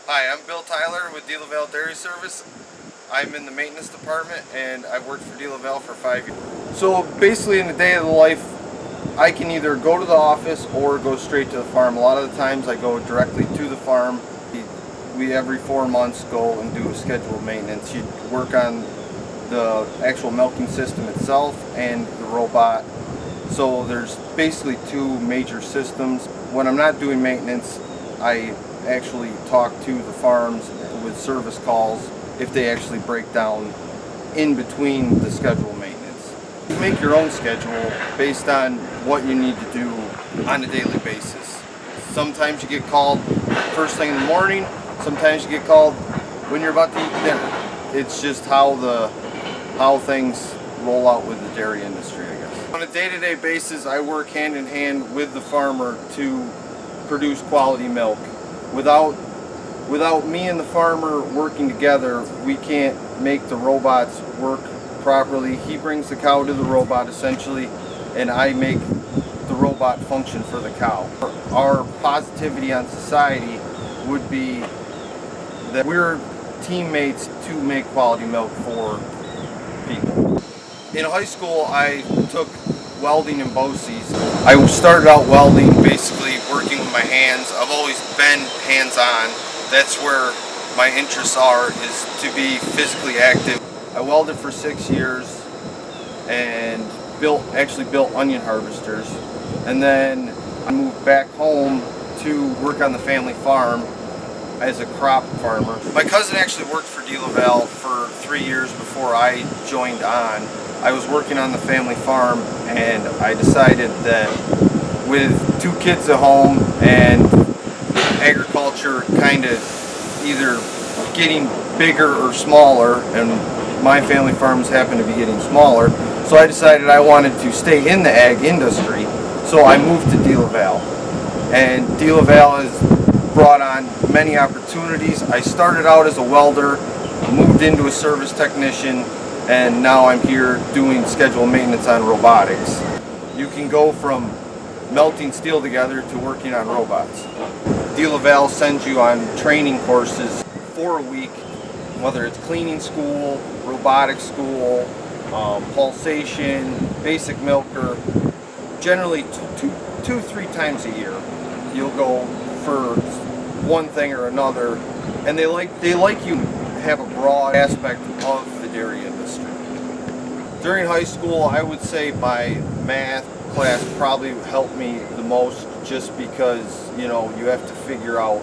Hi, I'm Bill Tyler with DeLaValle Dairy Service. I'm in the maintenance department and I've worked for DeLaValle for 5 years. So basically in the day of the life, I can either go to the office or go straight to the farm. A lot of the times I go directly to the farm. We every 4 months go and do a scheduled maintenance. You work on the actual milking system itself and the robot. So there's basically two major systems. When I'm not doing maintenance, I actually talk to the farms with service calls if they actually break down in between the scheduled maintenance. You make your own schedule based on what you need to do on a daily basis. Sometimes you get called first thing in the morning, sometimes you get called when you're about to eat dinner. It's just how things roll out with the dairy industry, I guess. On a day-to-day basis, I work hand in hand with the farmer to produce quality milk. Without me and the farmer working together, we can't make the robots work properly. He brings the cow to the robot essentially, and I make the robot function for the cow. Our positivity on society would be that we're teammates to make quality milk for people. In high school, I took welding and BOCES. I started out welding, basically working with my hands. I've always been hands-on. That's where my interests are, is to be physically active. I welded for 6 years and actually built onion harvesters. And then I moved back home to work on the family farm as a crop farmer. My cousin actually worked for DeLaValle for 3 years before I joined on. I was working on the family farm and I decided that with 2 kids at home and agriculture kind of either getting bigger or smaller, and my family farms happen to be getting smaller, so I decided I wanted to stay in the ag industry. So I moved to DeLaValle, and DeLaValle has brought on many opportunities. I started out as a welder, moved into a service technician, and now I'm here doing scheduled maintenance on robotics. You can go from melting steel together to working on robots. DeLaValle sends you on training courses for a week, whether it's cleaning school, robotics school, pulsation, basic milker. Generally 2-3 times a year you'll go for one thing or another, and they like you to have a broad aspect of the dairy industry. During high school, I would say my math class probably helped me the most, just because, you know, you have to figure out,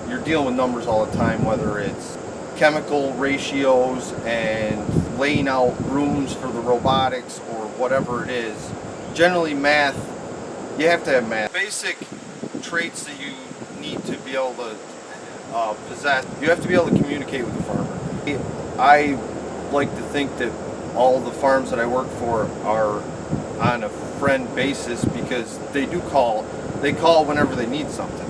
you're dealing with numbers all the time, whether it's chemical ratios and laying out rooms for the robotics or whatever it is. Generally math, you have to have math. Basic traits that you need to be able to possess. You have to be able to communicate with the farmer. I like to think that all the farms that I work for are on a friend basis, because they call whenever they need something.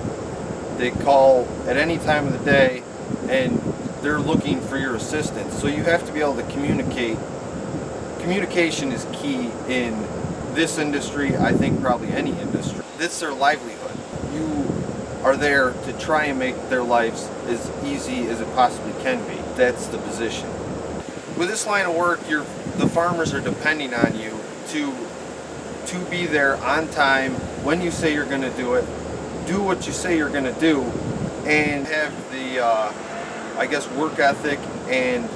They call at any time of the day and they're looking for your assistance. So you have to be able to communicate. Communication is key in this industry, I think probably any industry. This is their livelihood. You are there to try and make their lives as easy as it possibly can be. That's the position. With this line of work, the farmers are depending on you to be there on time, when you say you're going to do it, do what you say you're going to do, and have the, I guess, work ethic and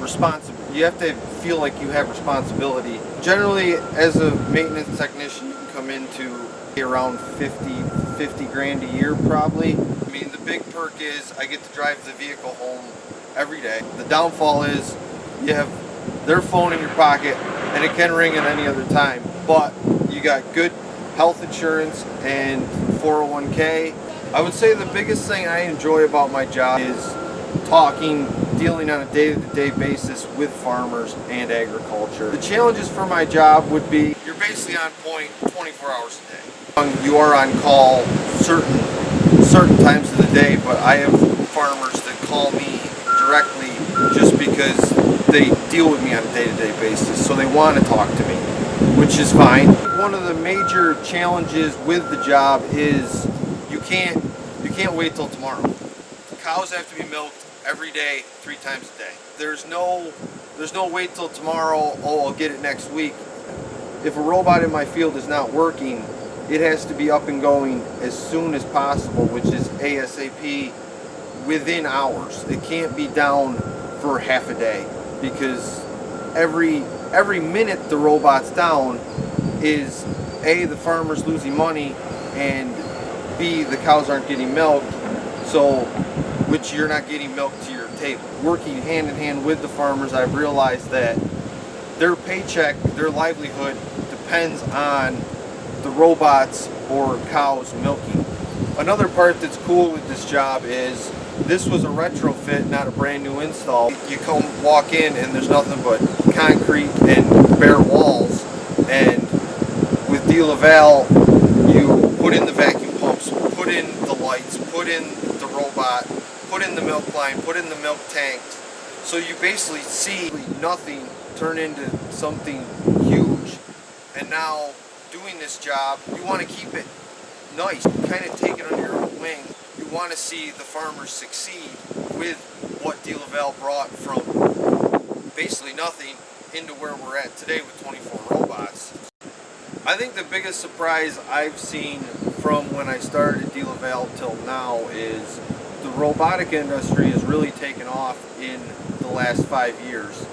responsibility. You have to feel like you have responsibility. Generally, as a maintenance technician, you can come into around 50 grand a year probably. I mean, the big perk is I get to drive the vehicle home every day. The downfall is you have their phone in your pocket and it can ring at any other time, but you got good health insurance and 401k. I would say the biggest thing I enjoy about my job is dealing on a day-to-day basis with farmers and agriculture. The challenges for my job would be you're basically on point 24 hours a day. You are on call certain times of the day, but I have farmers that call me directly just because they deal with me on a day-to-day basis, so they want to talk to me, which is fine. One of the major challenges with the job is you can't wait till tomorrow. The Cows have to be milked every day, 3 times a day. There's no wait till tomorrow, oh, I'll get it next week. If a robot in my field is not working, it has to be up and going as soon as possible, which is ASAP, within hours. It can't be down for half a day, because every minute the robot's down is A, the farmer's losing money, and B, the cows aren't getting milked, so which you're not getting milk to your table. Working hand in hand with the farmers, I've realized that their paycheck, their livelihood depends on the robots or cows milking. Another part that's cool with this job is this was a retrofit, not a brand new install. You come walk in and there's nothing but concrete and bare walls, and with DeLaval you put in the vacuum pumps, put in the lights, put in the robot, put in the milk line, put in the milk tanks. So you basically see nothing turn into something huge. And now doing this job, you want to keep it nice, kind of take it under your own wing. You want to see the farmers succeed with what DeLaval brought from basically nothing into where we're at today with 24 robots. I think the biggest surprise I've seen from when I started at DeLaval till now is the robotic industry has really taken off in the last 5 years.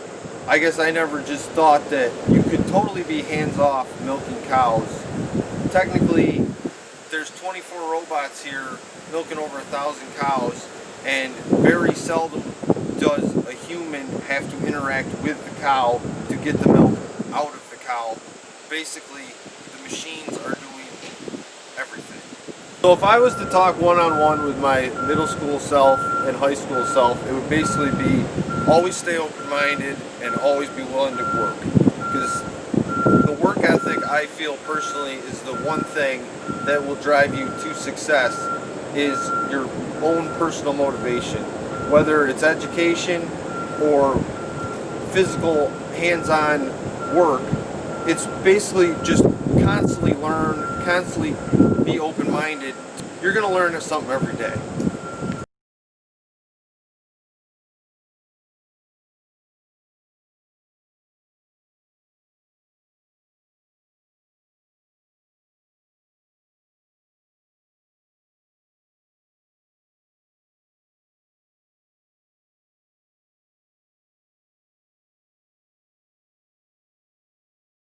I guess I never just thought that you could totally be hands-off milking cows. Technically, there's 24 robots here milking over 1,000 cows, and very seldom does a human have to interact with the cow to get the milk out of the cow. Basically, the machines are doing everything. So if I was to talk one-on-one with my middle school self and high school self, it would basically be always stay open-minded and always be willing to work. Because the work ethic, I feel personally, is the one thing that will drive you to success, is your own personal motivation. Whether it's education or physical hands-on work, it's basically just constantly learn, constantly be open-minded. You're going to learn something every day.